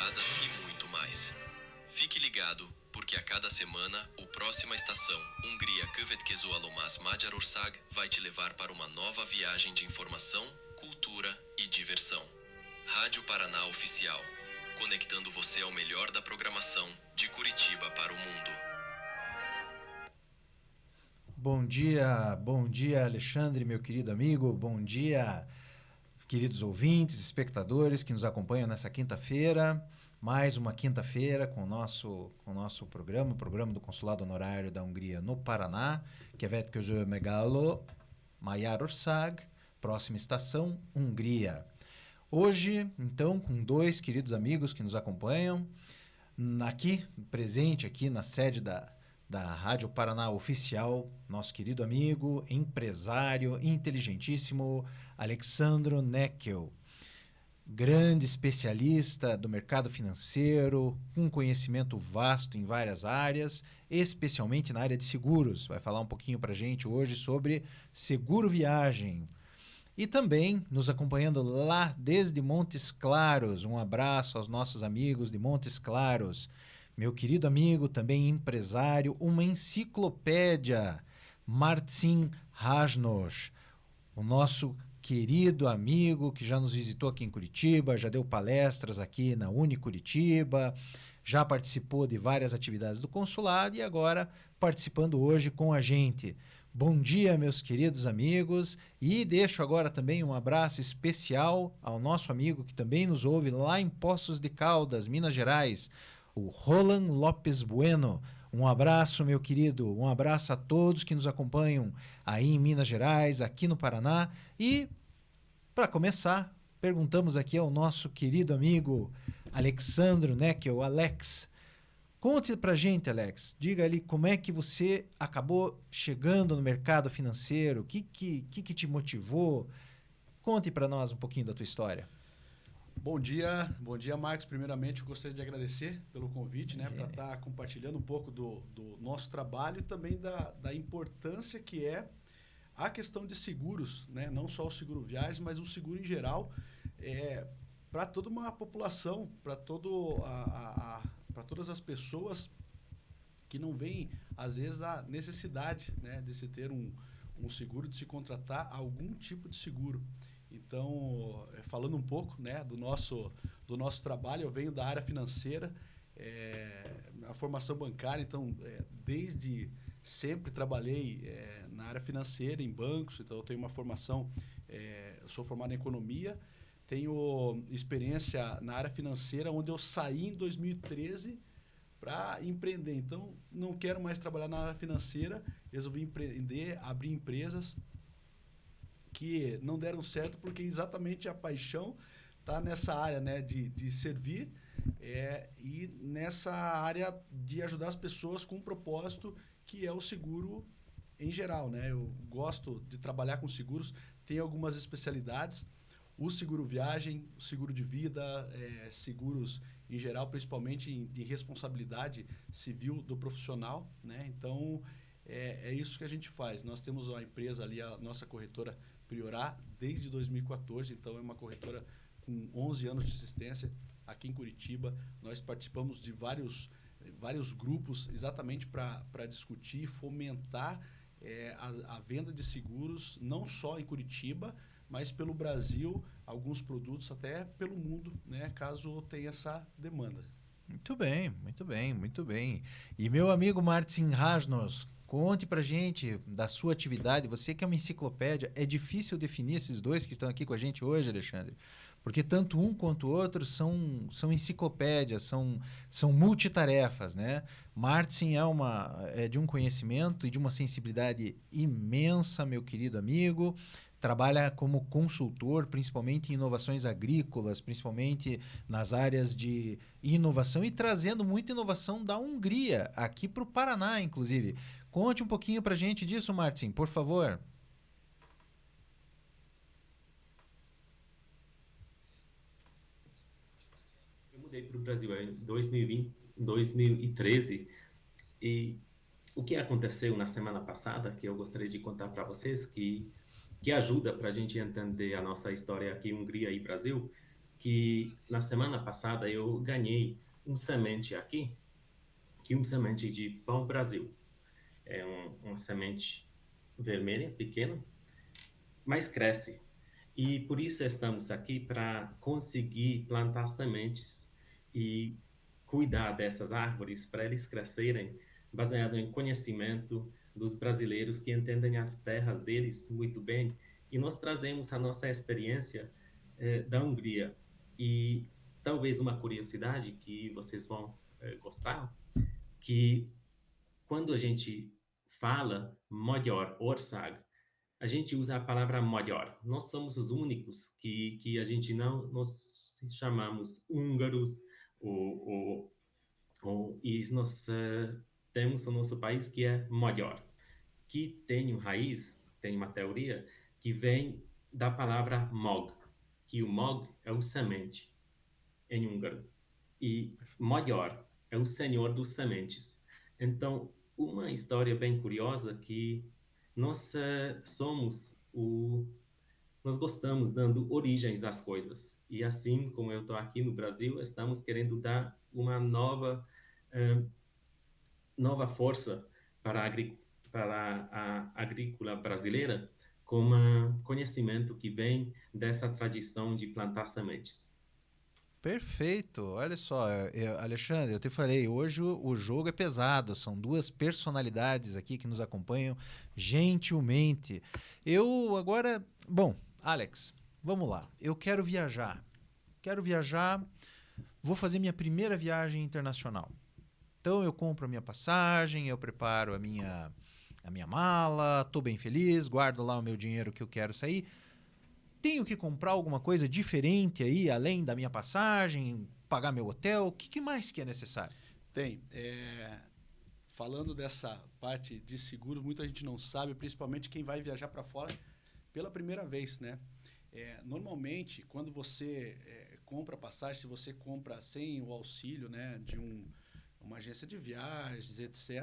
estradas e muito mais. Fique ligado, porque a cada semana, o Próxima Estação, Hungria Következő Állomás Magyarország, vai te levar para uma nova viagem de informação, cultura e diversão. Rádio Paraná Oficial, conectando você ao melhor da programação de Curitiba para o mundo. Bom dia Alexandre, meu querido amigo, bom dia queridos ouvintes, espectadores que nos acompanham nessa quinta-feira, mais uma quinta-feira com o nosso programa, o programa do Consulado Honorário da Hungria no Paraná, Következő Megálló Magyarország, próxima estação, Hungria. Hoje, então, com dois queridos amigos que nos acompanham, presente aqui na sede da Rádio Paraná Oficial, nosso querido amigo, empresário, inteligentíssimo, Alexandro Neckel. Grande especialista do mercado financeiro, com conhecimento vasto em várias áreas, especialmente na área de seguros. Vai falar um pouquinho para a gente hoje sobre seguro viagem. E também nos acompanhando lá desde Montes Claros. Um abraço aos nossos amigos de Montes Claros. Meu querido amigo, também empresário, uma enciclopédia, Marcin Rajnos, o nosso querido amigo que já nos visitou aqui em Curitiba, já deu palestras aqui na Unicuritiba, já participou de várias atividades do consulado e agora participando hoje com a gente. Bom dia, meus queridos amigos, e deixo agora também um abraço especial ao nosso amigo que também nos ouve lá em Poços de Caldas, Minas Gerais, o Roland Lopes Bueno. Um abraço, meu querido, um abraço a todos que nos acompanham aí em Minas Gerais, aqui no Paraná. E, para começar, perguntamos aqui ao nosso querido amigo Alexandro Neckel, Alex. Conte pra gente, Alex, diga ali como é que você acabou chegando no mercado financeiro, o que te motivou? Conte para nós um pouquinho da tua história. Bom dia, Marcos. Primeiramente, eu gostaria de agradecer pelo convite, né, para estar compartilhando um pouco do nosso trabalho e também da importância que é a questão de seguros, né, não só o seguro viagens, mas o seguro em geral, para toda uma população, para todas as pessoas que não veem, às vezes, a necessidade, né, de se ter um seguro, de se contratar algum tipo de seguro. Então, falando um pouco, né, do nosso trabalho, eu venho da área financeira, a formação bancária, então, desde sempre trabalhei na área financeira, em bancos, então eu tenho uma formação, eu sou formado em economia, tenho experiência na área financeira, onde eu saí em 2013 para empreender. Então, não quero mais trabalhar na área financeira, resolvi empreender, abrir empresas que não deram certo, porque exatamente a paixão está nessa área, né, de servir e nessa área de ajudar as pessoas com um propósito que é o seguro em geral, né? Eu gosto de trabalhar com seguros, tem algumas especialidades, o seguro viagem, o seguro de vida, seguros em geral, principalmente de responsabilidade civil do profissional, né? Então, é isso que a gente faz. Nós temos uma empresa ali, a nossa corretora Priorá, desde 2014, então é uma corretora com 11 anos de existência aqui em Curitiba. Nós participamos de vários grupos exatamente para discutir, fomentar a venda de seguros, não só em Curitiba, mas pelo Brasil, alguns produtos até pelo mundo, né, caso tenha essa demanda. Muito bem, muito bem, muito bem. E meu amigo Marcin Rajnos, conte pra gente da sua atividade. Você que é uma enciclopédia, é difícil definir esses dois que estão aqui com a gente hoje, Alexandre, porque tanto um quanto o outro são enciclopédias, são multitarefas, né? Marcin é de um conhecimento e de uma sensibilidade imensa, meu querido amigo. Trabalha como consultor, principalmente em inovações agrícolas, principalmente nas áreas de inovação e trazendo muita inovação da Hungria, aqui para o Paraná, inclusive. Conte um pouquinho para a gente disso, Marcin, por favor. Eu mudei para o Brasil em 2013 e o que aconteceu na semana passada, que eu gostaria de contar para vocês, que ajuda para a gente entender a nossa história aqui, Hungria e Brasil, que na semana passada eu ganhei um semente aqui, que é um semente de pão Brasil. É uma semente vermelha, pequena, mas cresce. E por isso estamos aqui para conseguir plantar sementes e cuidar dessas árvores para eles crescerem baseado em conhecimento dos brasileiros que entendem as terras deles muito bem. E nós trazemos a nossa experiência da Hungria. E talvez uma curiosidade que vocês vão gostar, que quando a gente fala Magyar Ország, a gente usa a palavra magyar. Nós somos os únicos que a gente não nos chamamos húngaros e nós temos o nosso país que é magyar, que tem raiz, tem uma teoria que vem da palavra mog, que o mog é o semente em húngaro e magyar é o senhor dos sementes. Então, uma história bem curiosa que nós somos nós gostamos dando origens das coisas. E assim como eu estou aqui no Brasil, estamos querendo dar uma eh, nova força para a agrícola brasileira com conhecimento que vem dessa tradição de plantar sementes. Perfeito. Olha só, Alexandre, eu te falei, hoje o jogo é pesado. São duas personalidades aqui que nos acompanham gentilmente. Eu agora. Bom, Alex, vamos lá. Eu quero viajar. Quero viajar. Vou fazer minha primeira viagem internacional. Então eu compro a minha passagem, eu preparo a minha mala, estou bem feliz, guardo lá o meu dinheiro que eu quero sair. Tenho que comprar alguma coisa diferente aí, além da minha passagem, pagar meu hotel? O que mais que é necessário? Tem. Falando dessa parte de seguro, muita gente não sabe, principalmente quem vai viajar para fora pela primeira vez, né? Normalmente, quando você compra passagem, se você compra sem o auxílio, né, de uma agência de viagens, etc.,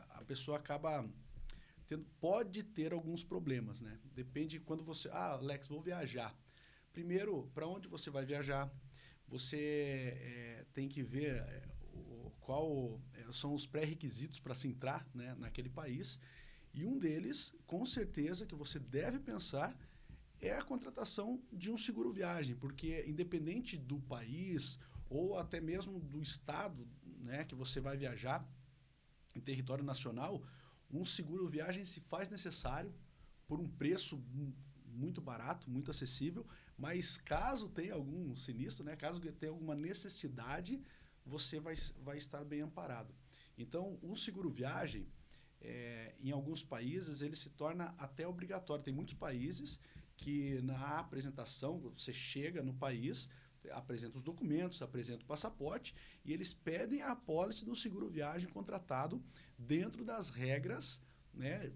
a pessoa acaba pode ter alguns problemas, né? Depende de quando você... Ah, Alex, vou viajar. Primeiro, para onde você vai viajar? Você tem que ver qual são os pré-requisitos para se entrar, né, naquele país. E um deles, com certeza, que você deve pensar é a contratação de um seguro viagem, porque independente do país ou até mesmo do estado, né, que você vai viajar em território nacional, um seguro viagem se faz necessário por um preço muito barato, muito acessível, mas caso tenha algum sinistro, né, caso tenha alguma necessidade, você vai estar bem amparado. Então, o seguro viagem, em alguns países, ele se torna até obrigatório. Tem muitos países que na apresentação, você chega no país, apresenta os documentos, apresenta o passaporte e eles pedem a apólice do seguro viagem contratado dentro das regras, né?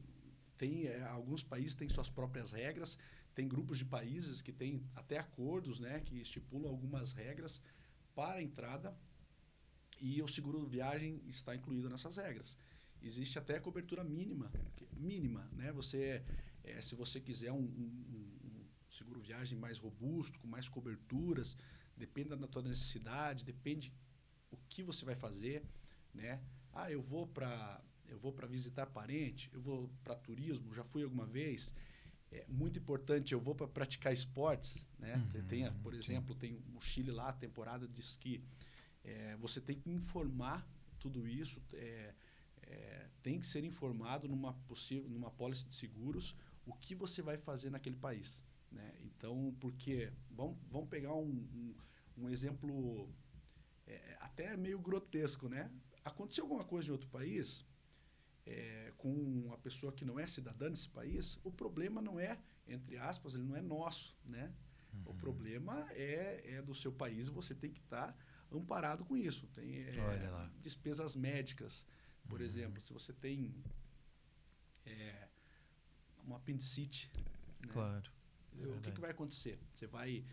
Alguns países têm suas próprias regras, tem grupos de países que têm até acordos, né, que estipulam algumas regras para a entrada e o seguro viagem está incluído nessas regras. Existe até cobertura mínima, né? Se você quiser um seguro viagem mais robusto, com mais coberturas, depende da tua necessidade, depende o que você vai fazer, né? Ah, eu vou para visitar parente, eu vou para turismo, já fui alguma vez. É muito importante, eu vou para praticar esportes, né? Por exemplo, tem o Chile lá, a temporada de esqui. Você tem que informar tudo isso, tem que ser informado numa pólice de seguros o que você vai fazer naquele país, né? Então, porque vamos pegar um exemplo até meio grotesco, né? Aconteceu alguma coisa em outro país com uma pessoa que não é cidadã desse país, o problema não é, entre aspas, ele não é nosso, né? O problema é do seu país e você tem que estar amparado com isso. Tem despesas médicas, por exemplo, se você tem uma apendicite, né? Claro. O que vai acontecer? Você vai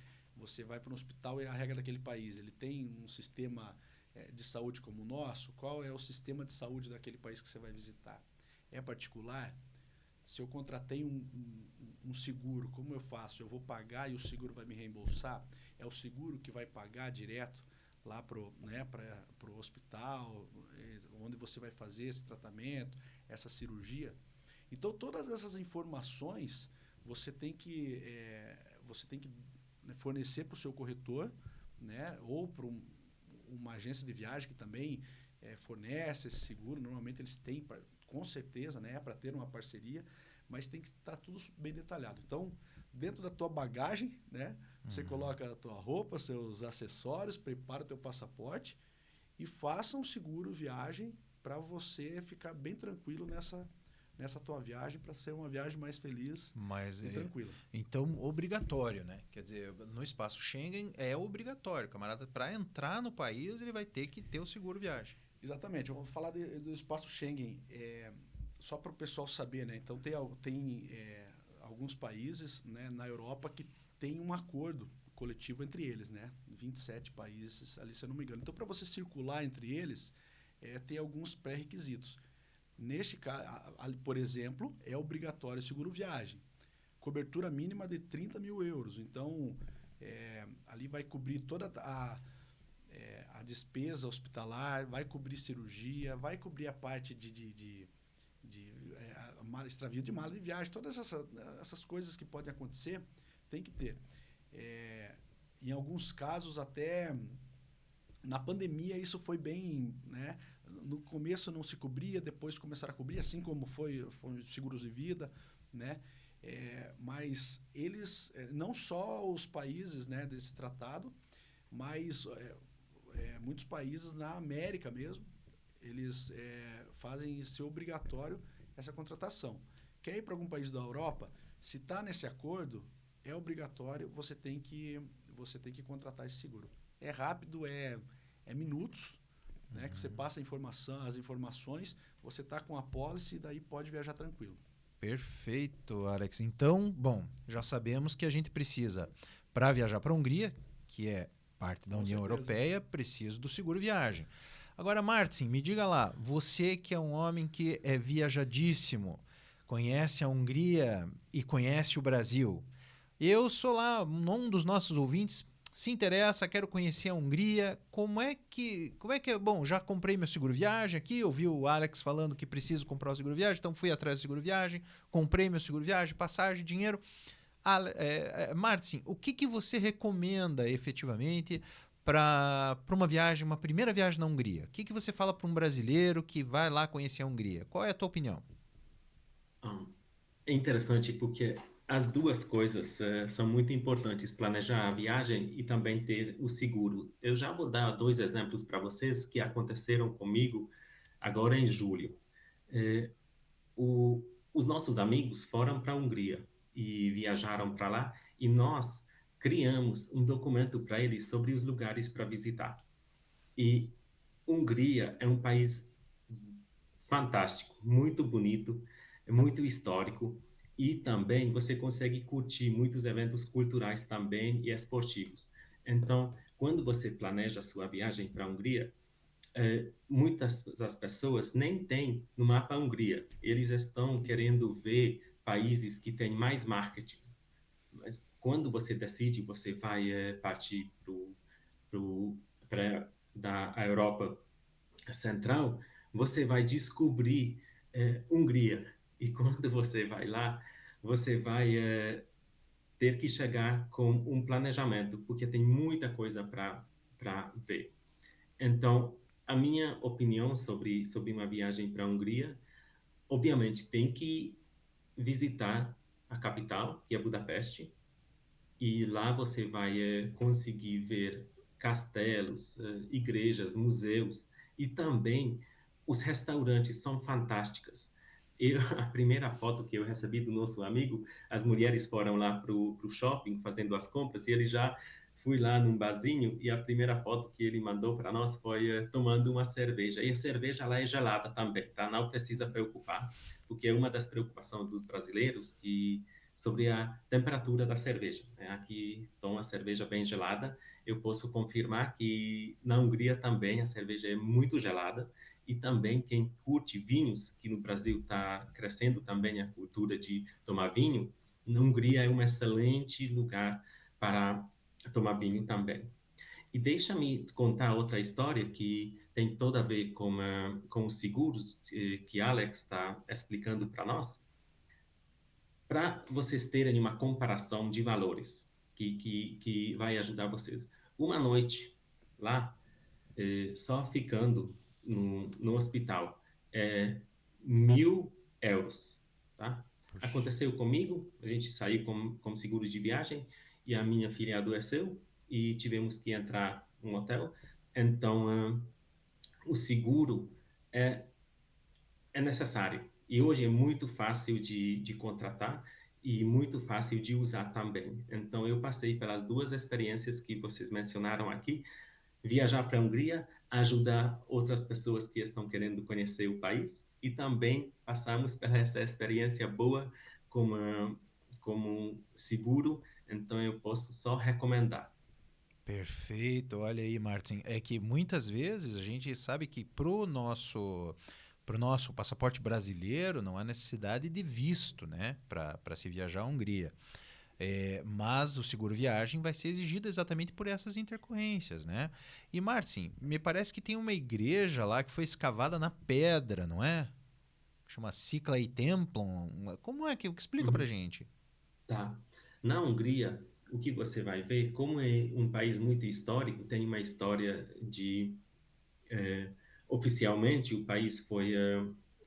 para um hospital e a regra daquele país, ele tem um sistema de saúde como o nosso. Qual é o sistema de saúde daquele país que você vai visitar? É particular? Se eu contratei um seguro, como eu faço? Eu vou pagar e o seguro vai me reembolsar? É o seguro que vai pagar direto lá para o hospital, onde você vai fazer esse tratamento, essa cirurgia? Então, todas essas informações você tem que né, fornecer para o seu corretor, né, ou para uma agência de viagem que também fornece esse seguro. Normalmente eles têm, com certeza, né, para ter uma parceria, mas tem que estar tudo bem detalhado. Então, dentro da tua bagagem, né, você coloca a tua roupa, seus acessórios, prepara o teu passaporte e faça um seguro viagem para você ficar bem tranquilo nessa tua viagem, para ser uma viagem mais feliz e tranquila. Então, obrigatório, né? Quer dizer, no espaço Schengen é obrigatório. Camarada, para entrar no país, ele vai ter que ter o seguro viagem. Exatamente. Eu vou falar do espaço Schengen, só para o pessoal saber, né? Então, tem alguns países, né, na Europa que tem um acordo coletivo entre eles, né? 27 países ali, se eu não me engano. Então, para você circular entre eles, tem alguns pré-requisitos. Neste caso, por exemplo, é obrigatório seguro viagem. Cobertura mínima de 30 mil euros. Então, ali vai cobrir toda a despesa hospitalar, vai cobrir cirurgia, vai cobrir a parte de extravio de mala de viagem. Todas essas coisas que podem acontecer, tem que ter. Em alguns casos, até na pandemia, isso foi bem, né? No começo não se cobria, depois começaram a cobrir, assim como foi seguros de vida, né? Mas eles, não só os países, né, desse tratado, mas muitos países na América mesmo, eles fazem ser obrigatório essa contratação. Quer ir para algum país da Europa? Se está nesse acordo, é obrigatório, você tem que contratar esse seguro. É rápido, é minutos, né, que você passa as informações, você está com a pólice e daí pode viajar tranquilo. Perfeito, Alex. Então, bom, já sabemos que a gente precisa, para viajar para a Hungria, que é parte da União Europeia, precisa do seguro viagem. Agora, Martin, me diga lá, você que é um homem que é viajadíssimo, conhece a Hungria e conhece o Brasil. Eu sou lá, um dos nossos ouvintes se interessa, quero conhecer a Hungria. Como é que bom, já comprei meu seguro viagem aqui, ouvi o Alex falando que preciso comprar o seguro viagem, então fui atrás do seguro viagem, comprei meu seguro viagem, passagem, dinheiro. Martin, o que você recomenda efetivamente para uma viagem, uma primeira viagem na Hungria? O que você fala para um brasileiro que vai lá conhecer a Hungria? Qual é a tua opinião? É interessante porque as duas coisas são muito importantes, planejar a viagem e também ter o seguro. Eu já vou dar 2 exemplos para vocês que aconteceram comigo agora em julho. Os nossos amigos foram para a Hungria e viajaram para lá, e nós criamos um documento para eles sobre os lugares para visitar. E Hungria é um país fantástico, muito bonito, muito histórico, e também você consegue curtir muitos eventos culturais também e esportivos. Então, quando você planeja a sua viagem para a Hungria, muitas das pessoas nem têm no mapa a Hungria. Eles estão querendo ver países que têm mais marketing. Mas quando você decide, você vai partir da Europa Central, você vai descobrir Hungria. E quando você vai lá, você vai ter que chegar com um planejamento, porque tem muita coisa para ver. Então, a minha opinião sobre uma viagem para a Hungria, obviamente, tem que visitar a capital, que é Budapeste, e lá você vai conseguir ver castelos, igrejas, museus, e também os restaurantes são fantásticos. A primeira foto que eu recebi do nosso amigo, as mulheres foram lá para o shopping fazendo as compras, e ele já fui lá num barzinho, e a primeira foto que ele mandou para nós foi tomando uma cerveja. E a cerveja lá é gelada também, tá? Não precisa preocupar, porque é uma das preocupações dos brasileiros que sobre a temperatura da cerveja, né? Aqui toma a cerveja bem gelada. Eu posso confirmar que na Hungria também a cerveja é muito gelada, e também quem curte vinhos, que no Brasil está crescendo também a cultura de tomar vinho, na Hungria é um excelente lugar para tomar vinho também. E deixa-me contar outra história que tem toda a ver com os seguros que Alex está explicando para nós, para vocês terem uma comparação de valores que vai ajudar vocês. Uma noite lá, só ficando no hospital, é 1.000 euros, tá? Puxa. Aconteceu comigo, a gente saiu com seguro de viagem e a minha filha adoeceu e tivemos que entrar no hotel. Então, o seguro é, é necessário. E hoje é muito fácil de contratar e muito fácil de usar também. Então, eu passei pelas duas experiências que vocês mencionaram aqui. Viajar para a Hungria, ajudar outras pessoas que estão querendo conhecer o país e também passamos por essa experiência boa como seguro. Então, eu posso só recomendar. Perfeito, olha aí, Martin. É que muitas vezes a gente sabe que pro nosso passaporte brasileiro não há necessidade de visto, né, para se viajar à Hungria. Mas o seguro viagem vai ser exigido exatamente por essas intercorrências, né? E Martin, me parece que tem uma igreja lá que foi escavada na pedra, não é? Chama Cicla e Templum. Como é que explica pra Uhum. gente? Tá. Na Hungria, o que você vai ver, como é um país muito histórico, tem uma história eh, oficialmente, o país foi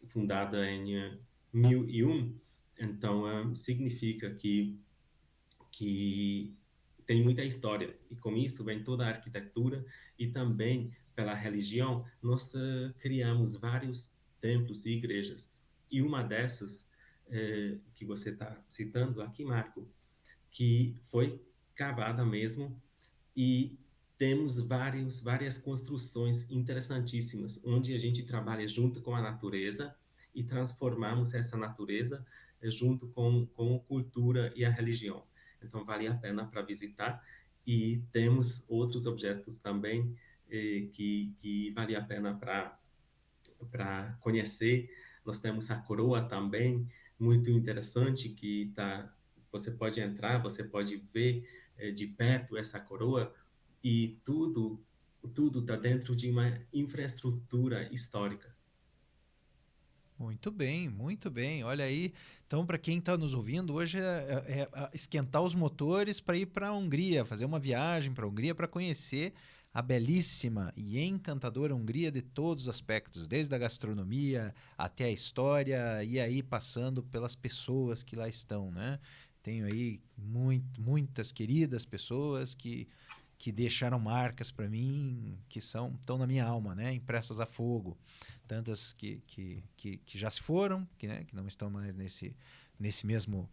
fundado em 1001, então significa que tem muita história, e com isso vem toda a arquitetura e também pela religião, nós criamos vários templos e igrejas. E uma dessas, que você está citando aqui, Marco, que foi cavada mesmo e temos várias construções interessantíssimas, onde a gente trabalha junto com a natureza e transformamos essa natureza junto com a cultura e a religião. Então, vale a pena para visitar. E temos outros objetos também que vale a pena para conhecer. Nós temos a coroa também, muito interessante, você pode entrar, você pode ver de perto essa coroa e tudo está dentro de uma infraestrutura histórica. Muito bem, muito bem. Olha aí. Então, para quem está nos ouvindo, hoje é esquentar os motores para ir para a Hungria, fazer uma viagem para a Hungria para conhecer a belíssima e encantadora Hungria de todos os aspectos, desde a gastronomia até a história e aí passando pelas pessoas que lá estão, né? Tenho aí muitas queridas pessoas que deixaram marcas para mim, que estão na minha alma, né? Impressas a fogo. Tantas que já se foram, né? Que não estão mais nesse mesmo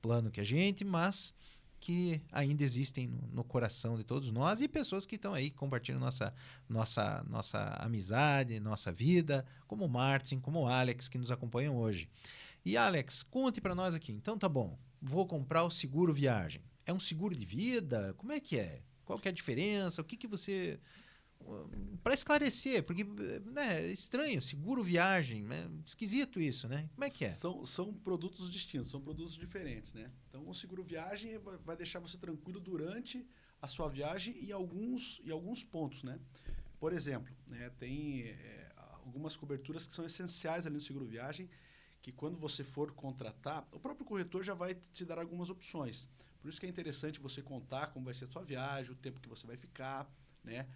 plano que a gente, mas que ainda existem no coração de todos nós e pessoas que estão aí compartilhando nossa amizade, nossa vida, como o Martin, como o Alex, que nos acompanham hoje. E Alex, conte para nós aqui. Então tá bom, vou comprar o seguro viagem. É um seguro de vida? Como é que é? Qual que é a diferença? O que você... Para esclarecer, porque né, é estranho, seguro viagem, né? Esquisito isso, né? Como é que é? São produtos distintos, são produtos diferentes, né? Então, o seguro viagem vai deixar você tranquilo durante a sua viagem e alguns pontos, né? Por exemplo, né, tem algumas coberturas que são essenciais ali no seguro viagem, que quando você for contratar, o próprio corretor já vai te dar algumas opções. Por isso que é interessante você contar como vai ser a sua viagem, o tempo que você vai ficar, né?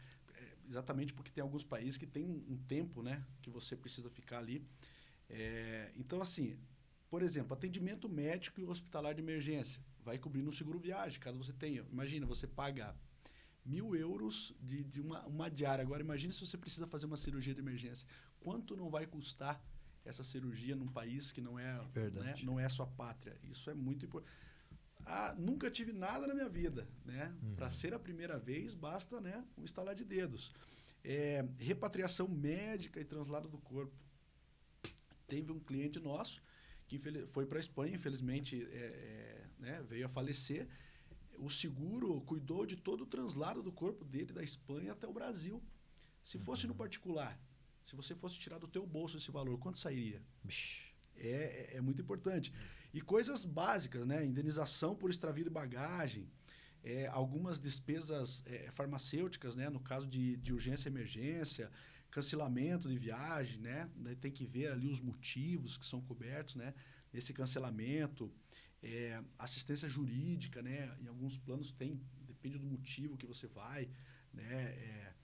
Exatamente porque tem alguns países que tem um tempo, né, que você precisa ficar ali. Então, assim, por exemplo, atendimento médico e hospitalar de emergência vai cobrir no seguro viagem, caso você tenha. Imagina, você paga 1.000 euros de uma diária. Agora, imagine se você precisa fazer uma cirurgia de emergência. Quanto não vai custar essa cirurgia num país que não é, né, não é a sua pátria? Isso é muito importante. Nunca tive nada na minha vida, né? Para ser a primeira vez, basta, né, um estalar de dedos. Repatriação médica e translado do corpo. Teve um cliente nosso que foi para a Espanha, infelizmente né, veio a falecer. O seguro cuidou de todo o translado do corpo dele da Espanha até o Brasil. Se fosse no particular, Se você fosse tirar do teu bolso esse valor, quanto sairia? Bish. É muito importante. E coisas básicas, né? Indenização por extravio de bagagem, algumas despesas farmacêuticas, né? No caso de urgência e emergência, cancelamento de viagem, né? Tem que ver ali os motivos que são cobertos, né? Esse cancelamento, assistência jurídica, né? Em alguns planos depende do motivo que você vai, né?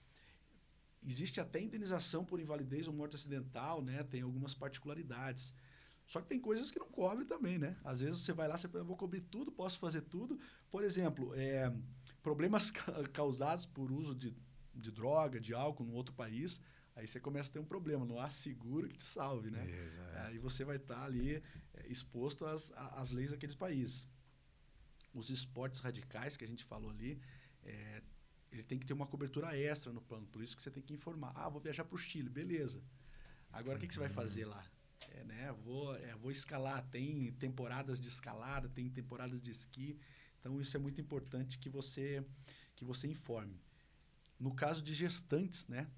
Existe até indenização por invalidez ou morte acidental, né? Tem algumas particularidades. Só que tem coisas que não cobre também, né? Às vezes você vai lá, eu vou cobrir tudo, posso fazer tudo. Por exemplo, problemas causados por uso de droga, de álcool no outro país, aí você começa a ter um problema, não há seguro que te salve, né? Aí você vai estar ali exposto às leis daqueles países. Os esportes radicais que a gente falou ali, ele tem que ter uma cobertura extra no plano, por isso que você tem que informar. Vou viajar para o Chile, beleza. Agora o que você vai fazer lá? Vou escalar, tem temporadas de escalada, tem temporadas de esqui, então isso é muito importante que você informe. No caso de gestantes, né?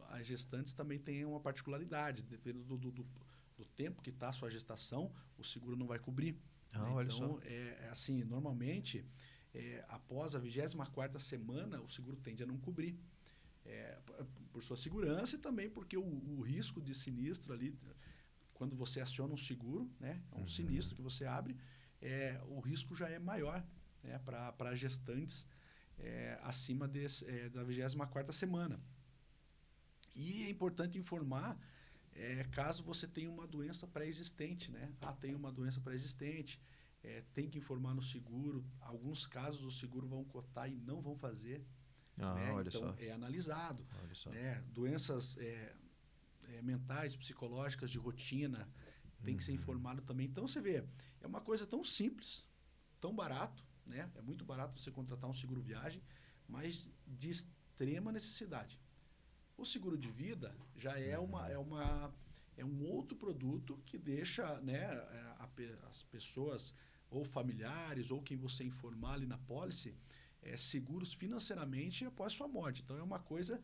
As gestantes também têm uma particularidade, dependendo do tempo que está a sua gestação, o seguro não vai cobrir. Olha então, só. assim, normalmente, após a 24ª semana, o seguro tende a não cobrir. Por sua segurança e também porque o risco de sinistro ali, quando você aciona um seguro, né, um sinistro que você abre, o risco já é maior, né, para gestantes acima da 24ª semana. E é importante informar caso você tenha uma doença pré-existente, né? Tem uma doença pré-existente, tem que informar no seguro. Alguns casos o seguro vão cotar e não vão fazer. Né? Olha então, só. é analisado. Olha só. Né? Doenças mentais, psicológicas de rotina, tem que ser informado também. Então, você vê, é uma coisa tão simples, tão barato, né? É muito barato você contratar um seguro viagem, mas de extrema necessidade. O seguro de vida já é um outro produto que deixa, né, as pessoas, ou familiares, ou quem você informar ali na pólice, seguros financeiramente após sua morte. Então, é uma coisa,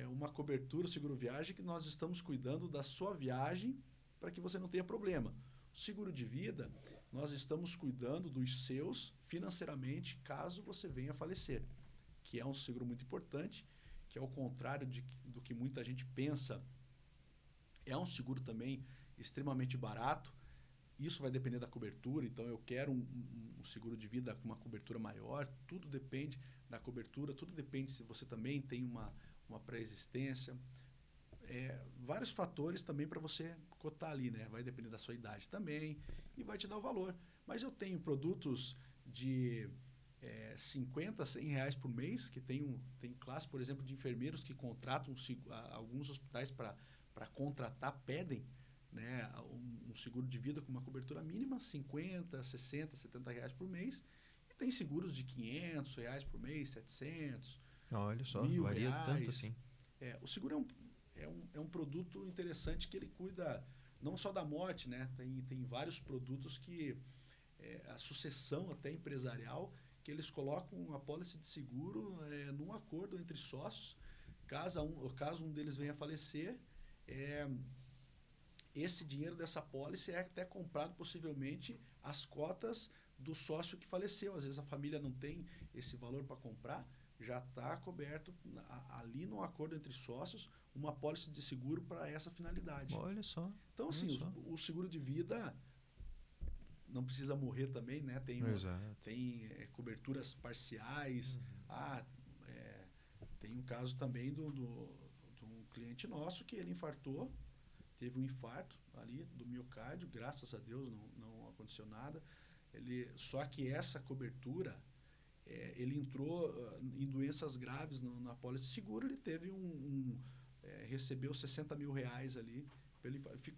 uma cobertura, seguro viagem, que nós estamos cuidando da sua viagem para que você não tenha problema. O seguro de vida, nós estamos cuidando dos seus financeiramente caso você venha a falecer, que é um seguro muito importante, que é ao contrário do que muita gente pensa, é um seguro também extremamente barato. Isso vai depender da cobertura, então eu quero um seguro de vida com uma cobertura maior, tudo depende da cobertura, tudo depende se você também tem uma pré-existência. Vários fatores também para você cotar ali, né? Vai depender da sua idade também e vai te dar o valor. Mas eu tenho produtos de 50, 100 reais por mês, que tem classe, por exemplo, de enfermeiros que contratam alguns hospitais para contratar, pedem, né, um seguro de vida com uma cobertura mínima, 50, 60, 70 reais por mês. E tem seguros de 500 reais por mês, 700, Olha só, R$1.000. varia tanto assim. O seguro é um produto interessante que ele cuida não só da morte, né? Tem vários produtos que a sucessão até empresarial, que eles colocam uma apólice de seguro num acordo entre sócios. Caso um deles venha a falecer, esse dinheiro dessa apólice é até comprado possivelmente as cotas do sócio que faleceu. Às vezes a família não tem esse valor para comprar, já está coberto ali no acordo entre sócios uma apólice de seguro para essa finalidade. Olha só. Então, assim, o seguro de vida não precisa morrer também, né? Tem coberturas parciais. Tem um caso também de um cliente nosso que ele infartou, teve um infarto ali do miocárdio, graças a Deus não aconteceu nada. Só que essa cobertura, ele entrou em doenças graves na apólice de seguro, ele teve recebeu 60 mil reais ali.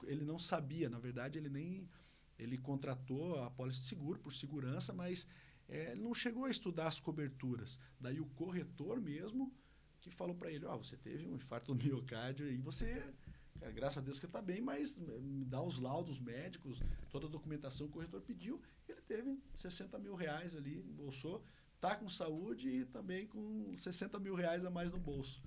Ele não sabia, na verdade, ele contratou a apólice de seguro por segurança, mas não chegou a estudar as coberturas. Daí o corretor mesmo que falou para ele, você teve um infarto do miocárdio e você, cara, graças a Deus que está bem, mas me dá os laudos médicos, toda a documentação que o corretor pediu. Ele teve 60 mil reais ali, embolsou, está com saúde e também com 60 mil reais a mais no bolso.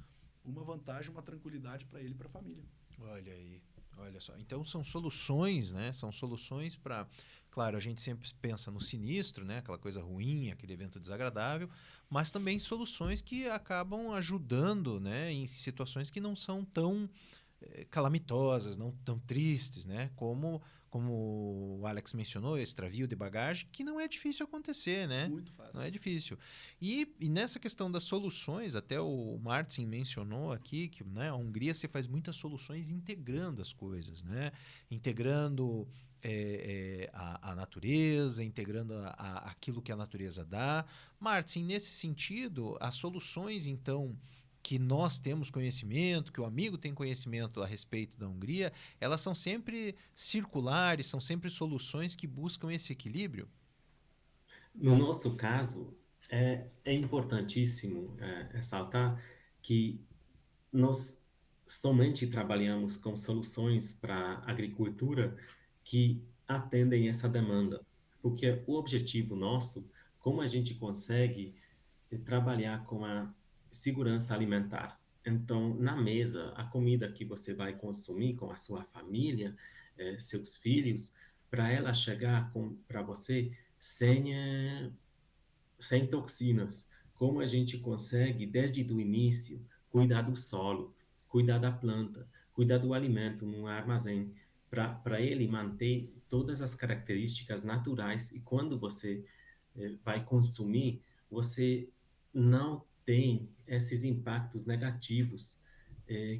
uma vantagem, uma tranquilidade para ele e para a família. Olha aí, olha só. Então são soluções, né? São soluções para, claro, a gente sempre pensa no sinistro, né? Aquela coisa ruim, aquele evento desagradável, mas também soluções que acabam ajudando, né? Em situações que não são tão calamitosas, não tão tristes, né? Como o Alex mencionou, extravio de bagagem, que não é difícil acontecer, né? Muito fácil. Não é difícil. E nessa questão das soluções, até o Martin mencionou aqui que, né, a Hungria se faz muitas soluções integrando as coisas, né? Integrando a natureza, integrando aquilo que a natureza dá. Martin, nesse sentido, as soluções, então, que nós temos conhecimento, que o amigo tem conhecimento a respeito da Hungria, elas são sempre circulares, são sempre soluções que buscam esse equilíbrio? No nosso caso, é importantíssimo ressaltar que nós somente trabalhamos com soluções para a agricultura que atendem essa demanda, porque o objetivo nosso, como a gente consegue trabalhar com a segurança alimentar. Então, na mesa, a comida que você vai consumir com a sua família, seus filhos, para ela chegar para você sem toxinas. Como a gente consegue, desde o início, cuidar do solo, cuidar da planta, cuidar do alimento no armazém, para ele manter todas as características naturais e quando você vai consumir, você não tem esses impactos negativos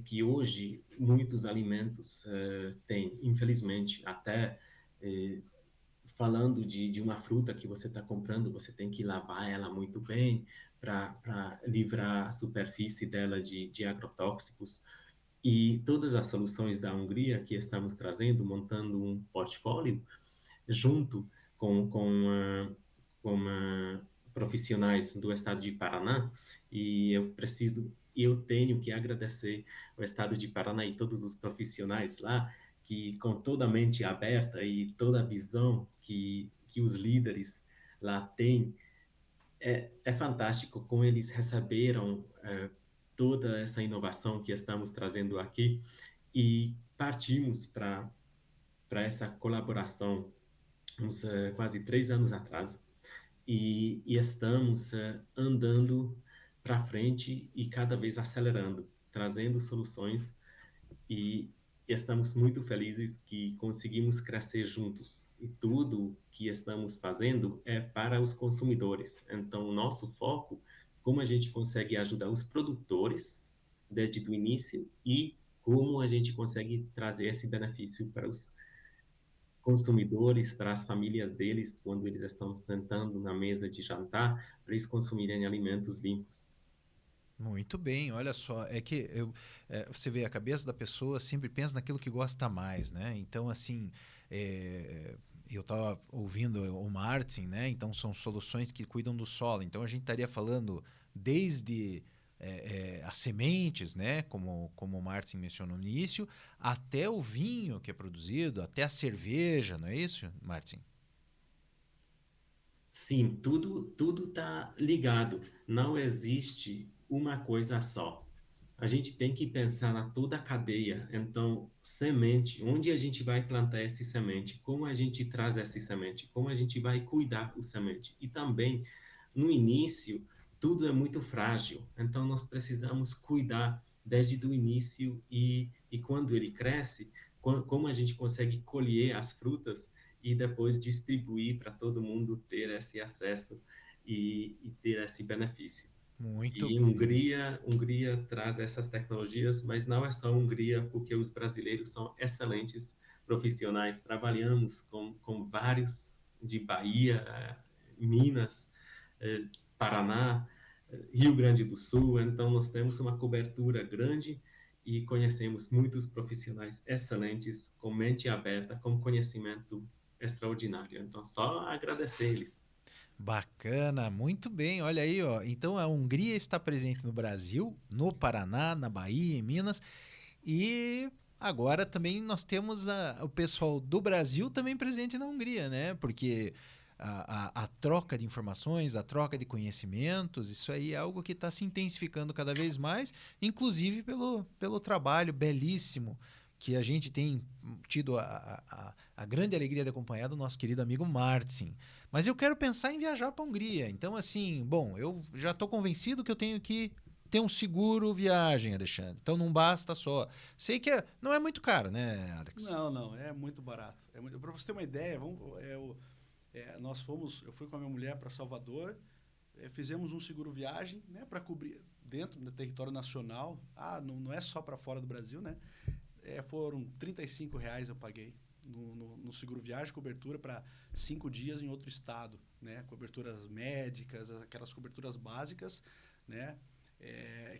que hoje muitos alimentos têm, infelizmente, até falando de uma fruta que você está comprando, você tem que lavar ela muito bem para livrar a superfície dela de agrotóxicos. E todas as soluções da Hungria que estamos trazendo, montando um portfólio, junto com profissionais do estado de Paraná, e eu tenho que agradecer ao estado de Paraná e todos os profissionais lá, que com toda a mente aberta e toda a visão que os líderes lá têm, é fantástico como eles receberam toda essa inovação que estamos trazendo aqui e partimos para essa colaboração uns quase 3 anos atrás e estamos andando para frente e cada vez acelerando, trazendo soluções e estamos muito felizes que conseguimos crescer juntos. E tudo que estamos fazendo é para os consumidores. Então, o nosso foco, como a gente consegue ajudar os produtores desde o início e como a gente consegue trazer esse benefício para os consumidores, para as famílias deles, quando eles estão sentando na mesa de jantar, para eles consumirem alimentos limpos. Muito bem, olha só, é que você vê, a cabeça da pessoa sempre pensa naquilo que gosta mais, né? Então, assim, eu estava ouvindo o Martin, né? Então, são soluções que cuidam do solo. Então, a gente estaria falando desde as sementes, né? Como o Martin mencionou no início, até o vinho que é produzido, até a cerveja, não é isso, Martin? Sim, tudo está ligado. Não existe uma coisa só. A gente tem que pensar na toda a cadeia. Então, semente, onde a gente vai plantar essa semente? Como a gente traz essa semente? Como a gente vai cuidar da semente? E também, no início, tudo é muito frágil. Então, nós precisamos cuidar desde o início e quando ele cresce, como a gente consegue colher as frutas e depois distribuir para todo mundo ter esse acesso e ter esse benefício. Muito E bem. Hungria traz essas tecnologias, mas não é só Hungria, porque os brasileiros são excelentes profissionais. Trabalhamos com vários de Bahia, Minas, Paraná, Rio Grande do Sul. Então, nós temos uma cobertura grande e conhecemos muitos profissionais excelentes, com mente aberta, com conhecimento extraordinário. Então, só agradecer eles. Bacana, muito bem. Olha aí, ó. Então a Hungria está presente no Brasil, no Paraná, na Bahia, em Minas. E agora também nós temos o pessoal do Brasil também presente na Hungria, né? Porque a troca de informações, a troca de conhecimentos, isso aí é algo que está se intensificando cada vez mais, inclusive pelo trabalho belíssimo que a gente tem tido a grande alegria de acompanhar do nosso querido amigo Martin. Mas eu quero pensar em viajar para a Hungria. Então, assim, bom, eu já estou convencido que eu tenho que ter um seguro viagem, Alexandre. Então, não basta só. Sei que não é muito caro, né, Alex? Não, é muito barato. Para você ter uma ideia, eu fui com a minha mulher para Salvador, fizemos um seguro viagem, né, para cobrir dentro do território nacional. Não é só para fora do Brasil, né? Foram R$35 eu paguei no seguro viagem, cobertura para 5 dias em outro estado, né? Coberturas médicas, aquelas coberturas básicas, né?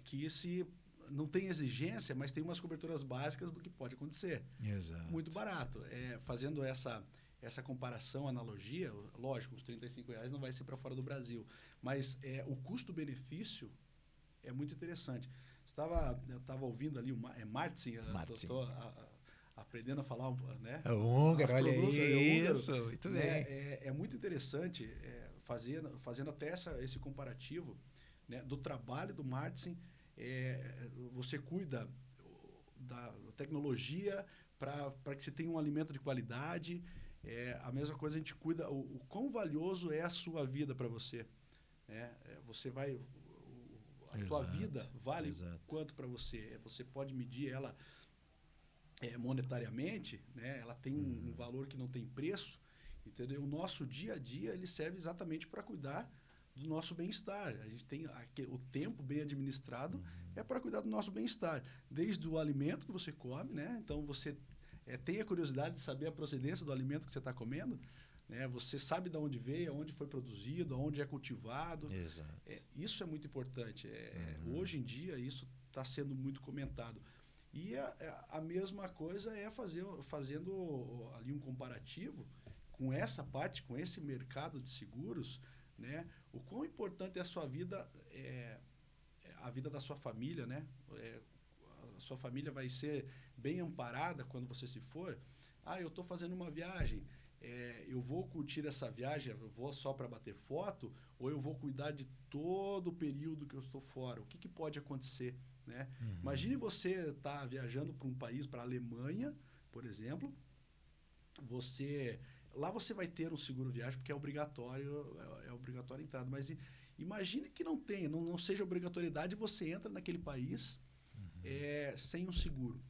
Que se não tem exigência, mas tem umas coberturas básicas do que pode acontecer. Exato. Muito barato. Fazendo essa comparação, analogia, lógico, os R$35 não vai ser para fora do Brasil, mas o custo-benefício é muito interessante. Eu estava ouvindo ali o Martin. Estou aprendendo a falar, né? É húngaro, olha isso. Muito bem. É muito interessante fazendo até esse comparativo, né, do trabalho do Martin. Você cuida da tecnologia para que você tenha um alimento de qualidade. A mesma coisa, a gente cuida o quão valioso é a sua vida para você. Você vai... A tua vida vale quanto para você? Você pode medir ela monetariamente, né? Ela tem um valor que não tem preço, entendeu? O nosso dia a dia ele serve exatamente para cuidar do nosso bem-estar. A gente tem o tempo bem administrado para cuidar do nosso bem-estar, desde o alimento que você come, né? Então você tem a curiosidade de saber a procedência do alimento que você está comendo. Você sabe de onde veio, aonde foi produzido, aonde é cultivado. Exato. Isso é muito importante. Hoje em dia, isso está sendo muito comentado. E a mesma coisa fazendo ali um comparativo com essa parte, com esse mercado de seguros, né? O quão importante é a sua vida, a vida da sua família, né? A sua família vai ser bem amparada quando você se for. Eu estou fazendo uma viagem. Eu vou curtir essa viagem, eu vou só para bater foto, ou eu vou cuidar de todo o período que eu estou fora? O que pode acontecer, né? Imagine você estar viajando para um país, para a Alemanha, por exemplo. Lá você vai ter um seguro viagem, porque é obrigatório a entrada. Mas imagine que não seja obrigatoriedade, você entra naquele país sem um seguro.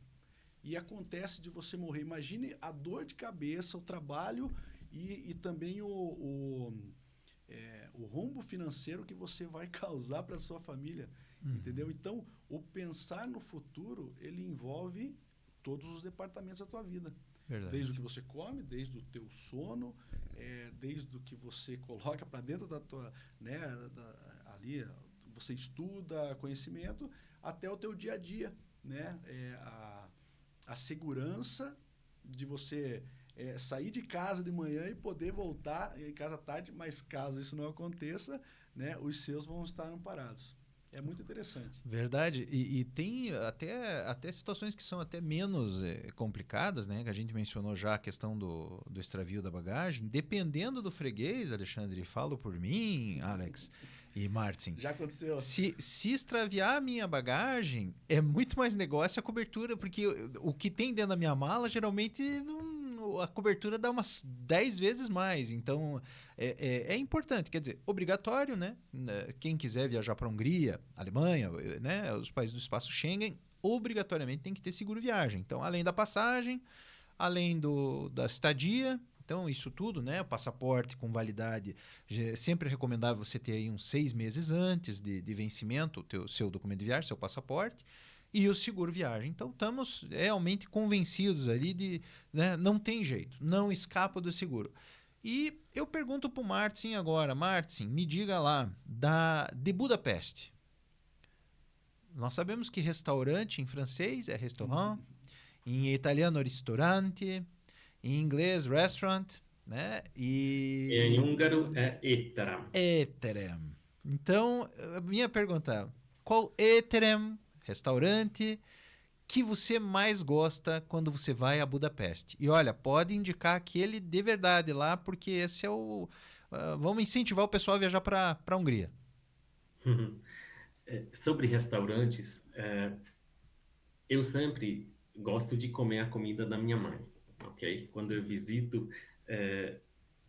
E acontece de você morrer. Imagine a dor de cabeça, o trabalho e também o rombo financeiro que você vai causar para a sua família. Entendeu? Então, o pensar no futuro, ele envolve todos os departamentos da tua vida. Verdade. Desde o que você come, desde o teu sono, desde o que você coloca para dentro da tua... Né, ali, você estuda conhecimento, até o teu dia a dia. Né? A segurança de você sair de casa de manhã e poder voltar em casa à tarde, mas caso isso não aconteça, né, os seus vão estar amparados. É muito interessante. Verdade. E tem até situações que são até menos complicadas, né? Que a gente mencionou já a questão do extravio da bagagem. Dependendo do freguês, Alexandre, falo por mim, Alex e Martin. Já aconteceu. Se extraviar a minha bagagem, é muito mais negócio a cobertura, porque o que tem dentro da minha mala, geralmente a cobertura dá umas 10 vezes mais. Então, é importante. Quer dizer, obrigatório, né? Quem quiser viajar para a Hungria, Alemanha, né? Os países do espaço Schengen, obrigatoriamente tem que ter seguro viagem. Então, além da passagem, além da estadia... Então, isso tudo, né? O passaporte com validade, sempre é recomendável você ter aí uns 6 meses antes de vencimento o seu documento de viagem, seu passaporte, e o seguro viagem. Então, estamos realmente convencidos ali né, não tem jeito, não escapa do seguro. E eu pergunto para o Martin agora, Martin, me diga lá, de Budapeste. Nós sabemos que restaurante em francês é restaurant, em italiano ristorante... Em inglês, restaurant, né? E em húngaro é étterem. Étterem. Então, a minha pergunta é, qual étterem, restaurante, que você mais gosta quando você vai a Budapeste? E olha, pode indicar aquele de verdade lá, porque esse é vamos incentivar o pessoal a viajar para a Hungria. Sobre restaurantes, eu sempre gosto de comer a comida da minha mãe, ok? Quando eu visito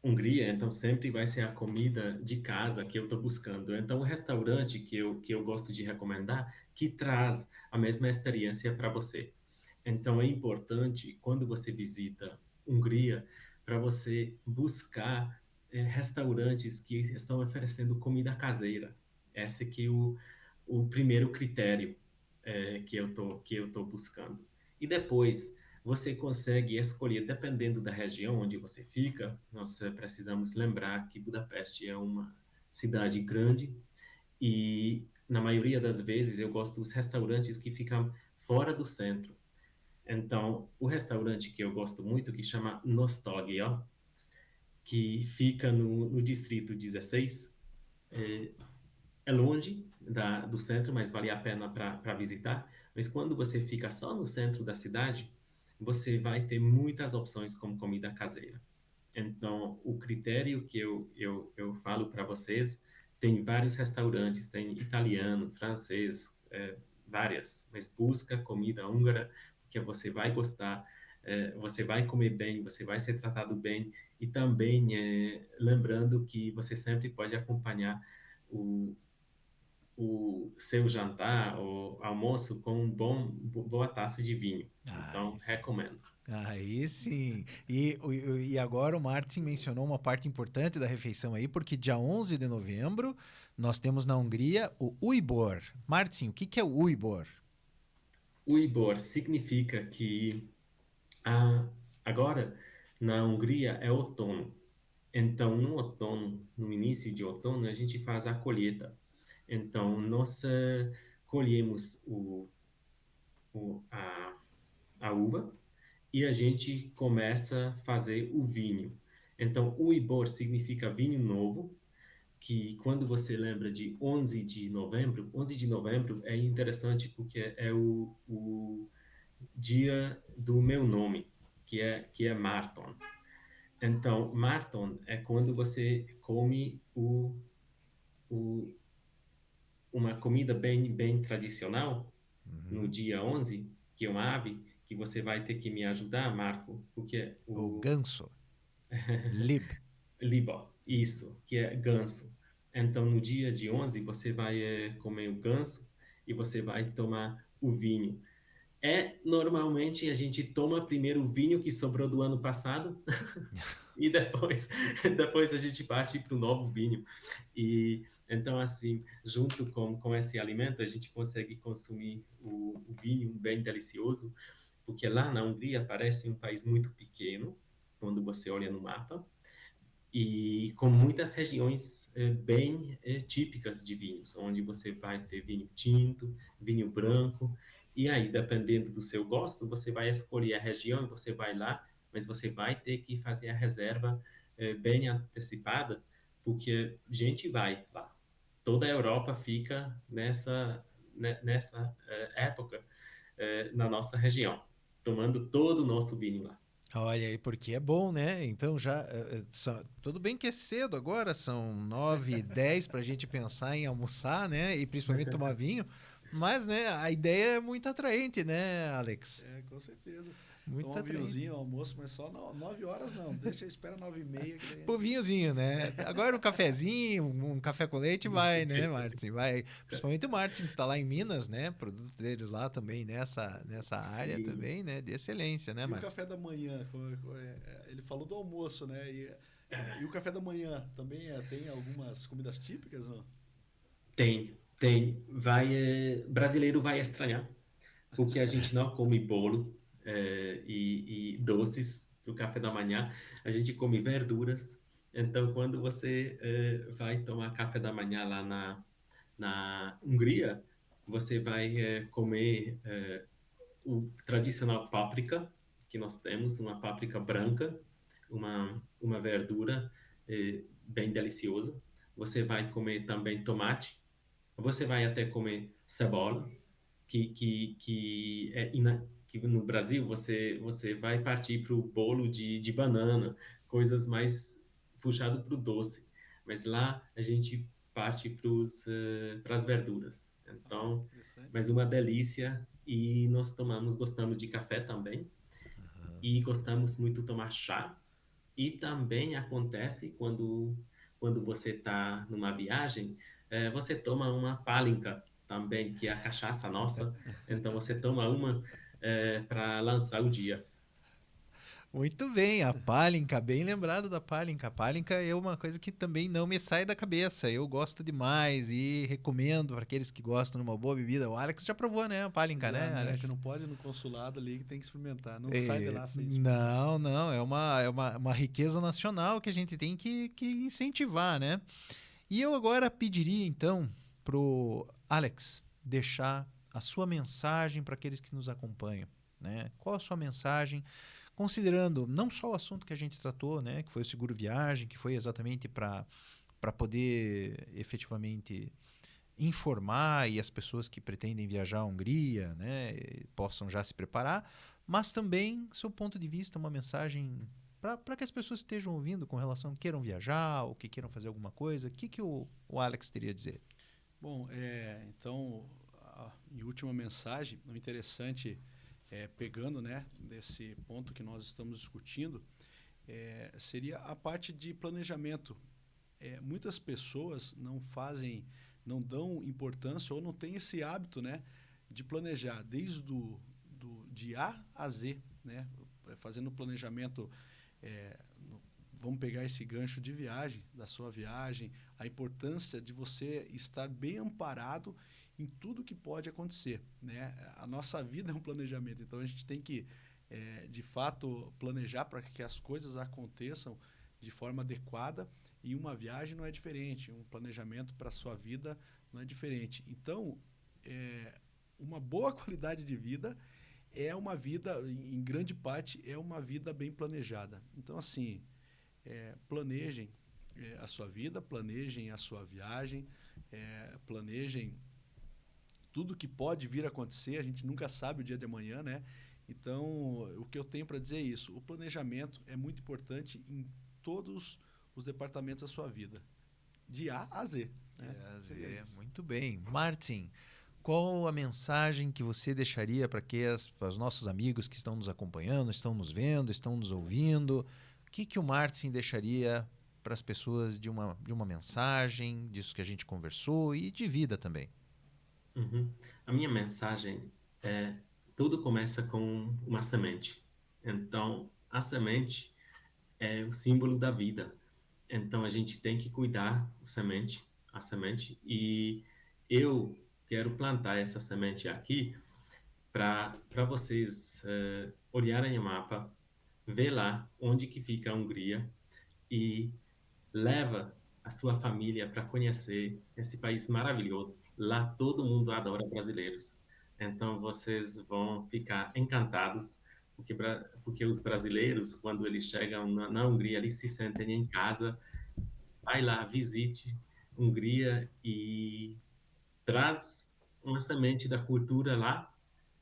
Hungria, então sempre vai ser a comida de casa que eu estou buscando. Então, o restaurante que eu gosto de recomendar, que traz a mesma experiência para você. Então, é importante, quando você visita Hungria, para você buscar restaurantes que estão oferecendo comida caseira. Esse aqui é o primeiro critério que eu tô buscando. E depois, você consegue escolher, dependendo da região onde você fica, nós precisamos lembrar que Budapeste é uma cidade grande e, na maioria das vezes, eu gosto dos restaurantes que ficam fora do centro. Então, o restaurante que eu gosto muito, que chama Nostalgia, que fica no distrito 16, é longe do centro, mas vale a pena para visitar. Mas quando você fica só no centro da cidade, você vai ter muitas opções como comida caseira. Então, o critério que eu falo para vocês, tem vários restaurantes, tem italiano, francês, várias, mas busca comida húngara, porque você vai gostar, você vai comer bem, você vai ser tratado bem, e também lembrando que você sempre pode acompanhar o, o seu jantar ou almoço com boa taça de vinho. Aí Então, sim. recomendo. Aí sim. E agora o Martin mencionou uma parte importante da refeição aí, porque dia 11 de novembro nós temos na Hungria o Újbor. Martin, o que que é o Újbor? O Ibor significa que agora na Hungria é outono. Então, no outono, no início de outono, a gente faz a colheita. Então, nós colhemos a uva e a gente começa a fazer o vinho. Então, o Ibor significa vinho novo, que quando você lembra de 11 de novembro é interessante porque é o dia do meu nome, que é Marton. Então, Marton é quando você come uma comida bem, bem tradicional no Uhum. dia 11, que é uma ave, que você vai ter que me ajudar, Marco, porque O o ganso. Lib. Libó, isso, que é ganso. Então, no dia de 11, você vai comer o ganso e você vai tomar o vinho. Normalmente a gente toma primeiro o vinho que sobrou do ano passado e depois, depois a gente parte para o novo vinho. E então, assim, junto com esse alimento, a gente consegue consumir o vinho bem delicioso, porque lá na Hungria parece um país muito pequeno, quando você olha no mapa, e com muitas regiões bem típicas de vinhos, onde você vai ter vinho tinto, vinho branco, e aí, dependendo do seu gosto, você vai escolher a região e você vai lá, mas você vai ter que fazer a reserva bem antecipada, porque gente vai lá. Toda a Europa fica nessa época na nossa região, tomando todo o nosso vinho lá. Olha aí, porque é bom, né? Então já. Tudo bem que é cedo agora, são 9h10 para a gente pensar em almoçar, né? E principalmente tomar vinho. Mas, né, a ideia é muito atraente, né, Alex? Com certeza. Muito Tomar um atraente. vinhozinho, almoço, mas só 9 horas não. Deixa, espera 9h30. Que daí... Pro vinhozinho, né? Agora um cafezinho, um café com leite vai, né, Martin? Vai. Principalmente o Martin, que tá lá em Minas, né? Produtos deles lá também nessa área Sim. também, né? De excelência, né, E o Martin? café da manhã? Ele falou do almoço, né? E o café da manhã também tem algumas comidas típicas, não? Tem. Brasileiro vai estranhar, porque a gente não come bolo e doces no café da manhã, a gente come verduras. Então, quando você vai tomar café da manhã lá na Hungria, você vai comer o tradicional páprica, que nós temos, uma páprica branca, uma verdura bem deliciosa. Você vai comer também tomate, você vai até comer cebola, que no Brasil você vai partir para o bolo de banana, coisas mais puxado para o doce. mas lá a gente parte para as verduras. Então, Interessante. mas uma delícia. E nós gostamos de café também, e gostamos muito de tomar chá. E também acontece quando você está numa viagem, você toma uma pálinka também, que é a cachaça nossa. Então você toma uma para lançar o dia. Muito bem, a pálinka, bem lembrado da pálinka. A pálinka é uma coisa que também não me sai da cabeça. Eu gosto demais e recomendo para aqueles que gostam de uma boa bebida. O Alex já provou, né? A pálinka, Já, né, né? A Alex? gente não pode ir no consulado ali que tem que experimentar. Não sai de lá sem experimentar. Não, não, é uma riqueza nacional que a gente tem que incentivar, né? E eu agora pediria, então, pro Alex deixar a sua mensagem para aqueles que nos acompanham, né? Qual a sua mensagem, considerando não só o assunto que a gente tratou, né? Que foi o seguro viagem, que foi exatamente para poder efetivamente informar e as pessoas que pretendem viajar à Hungria, né, possam já se preparar, mas também, seu ponto de vista, uma mensagem para que as pessoas estejam ouvindo com relação queiram viajar ou que queiram fazer alguma coisa. O que o Alex teria a dizer? Bom, então, em última mensagem, o interessante, pegando, né, desse ponto que nós estamos discutindo, seria a parte de planejamento. Muitas pessoas não dão importância ou não têm esse hábito, né, de planejar desde de A a Z, né, fazendo planejamento. Vamos pegar esse gancho de viagem, da sua viagem, a importância de você estar bem amparado em tudo que pode acontecer, né? A nossa vida é um planejamento, então a gente tem que, de fato, planejar para que as coisas aconteçam de forma adequada, e uma viagem não é diferente, um planejamento para a sua vida não é diferente. Então, uma boa qualidade de vida é uma vida, em grande parte, é uma vida bem planejada. Então, assim, planejem a sua vida, planejem a sua viagem, planejem tudo que pode vir a acontecer. A gente nunca sabe o dia de amanhã, né? Então, o que eu tenho para dizer é isso. O planejamento é muito importante em todos os departamentos da sua vida, de A a Z. Né? Muito bem. Martin, qual a mensagem que você deixaria para os nossos amigos que estão nos acompanhando, estão nos vendo, estão nos ouvindo? O que o Martin deixaria para as pessoas de uma mensagem, disso que a gente conversou e de vida também? Uhum. A minha mensagem é: tudo começa com uma semente. Então, a semente é o símbolo da vida. Então, a gente tem que cuidar a semente, e eu quero plantar essa semente aqui para vocês olharem o mapa, ver lá onde que fica a Hungria e leva a sua família para conhecer esse país maravilhoso. Lá todo mundo adora brasileiros. Então vocês vão ficar encantados, porque os brasileiros, quando eles chegam na Hungria, eles se sentem em casa. Vai lá, visite Hungria e traz uma semente da cultura lá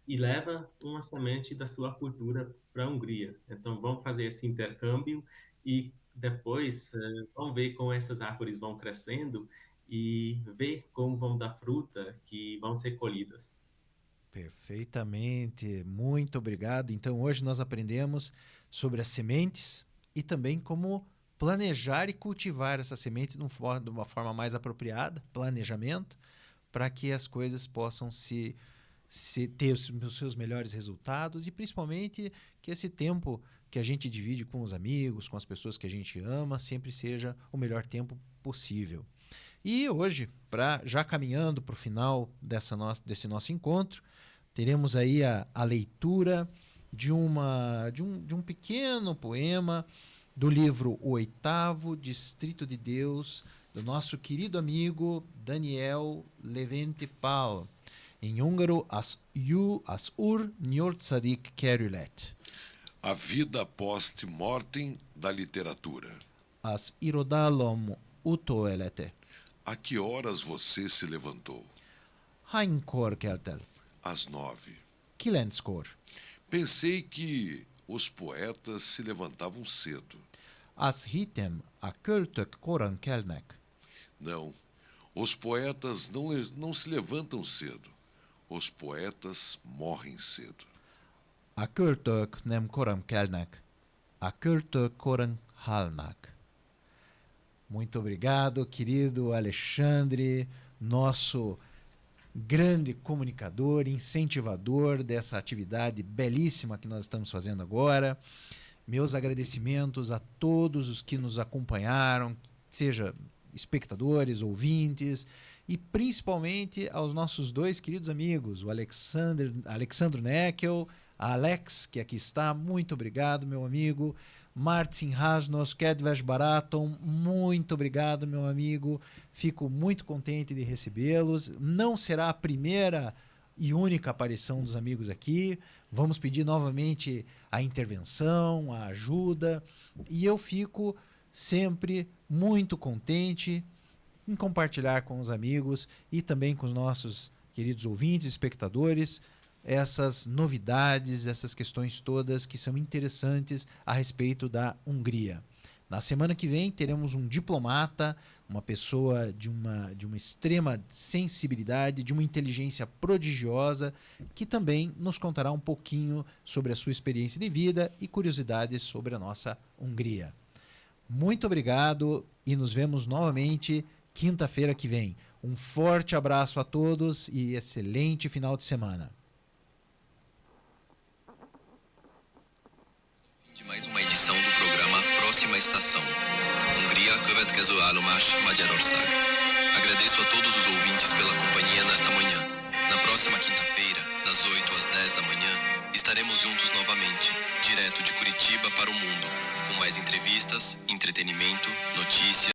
e leva uma semente da sua cultura para a Hungria. Então, vamos fazer esse intercâmbio e depois vamos ver como essas árvores vão crescendo e ver como vão dar fruta que vão ser colhidas. Perfeitamente, muito obrigado. Então, hoje nós aprendemos sobre as sementes e também como planejar e cultivar essas sementes de uma forma mais apropriada, planejamento, para que as coisas possam ter os seus melhores resultados e principalmente que esse tempo que a gente divide com os amigos, com as pessoas que a gente ama, sempre seja o melhor tempo possível. E hoje, já caminhando para o final desse nosso encontro, teremos aí a leitura de um pequeno poema do livro O Oitavo Distrito de Deus, do nosso querido amigo Daniel Levente Pál. Em húngaro, az Úr nyolcadik kerület. A vida post-mortem da literatura. Az irodalom utóélete. A que horas você se levantou? Hánykor keltél? Às 9. 9-kor. Pensei que os poetas se levantavam cedo. as hitem a költök koran kelnek. Não, os poetas não se levantam cedo. Os poetas morrem cedo. A költök nem koran kelnek, a költök koran halnak. Muito obrigado, querido Alexandre, nosso grande comunicador, incentivador dessa atividade belíssima que nós estamos fazendo agora. Meus agradecimentos a todos os que nos acompanharam, seja espectadores, ouvintes, e principalmente aos nossos dois queridos amigos, o Alexandro Neckel, a Alex, que aqui está, muito obrigado, meu amigo. Martin Hasnos, Kedves Baraton, muito obrigado, meu amigo. Fico muito contente de recebê-los. Não será a primeira e única aparição dos amigos aqui. Vamos pedir novamente a intervenção, a ajuda. E eu fico sempre muito contente em compartilhar com os amigos e também com os nossos queridos ouvintes, espectadores, essas novidades, essas questões todas que são interessantes a respeito da Hungria. Na semana que vem teremos um diplomata, uma pessoa de uma extrema sensibilidade, de uma inteligência prodigiosa, que também nos contará um pouquinho sobre a sua experiência de vida e curiosidades sobre a nossa Hungria. Muito obrigado e nos vemos novamente quinta-feira que vem. Um forte abraço a todos e excelente final de semana. De mais uma edição do programa Próxima Estação. Hungria, következő állomás, Magyarország. Agradeço a todos os ouvintes pela companhia nesta manhã. Na próxima quinta-feira, das 8 às 10 da manhã, estaremos juntos novamente, direto de Curitiba para o mundo, com mais entrevistas, entretenimento, notícias.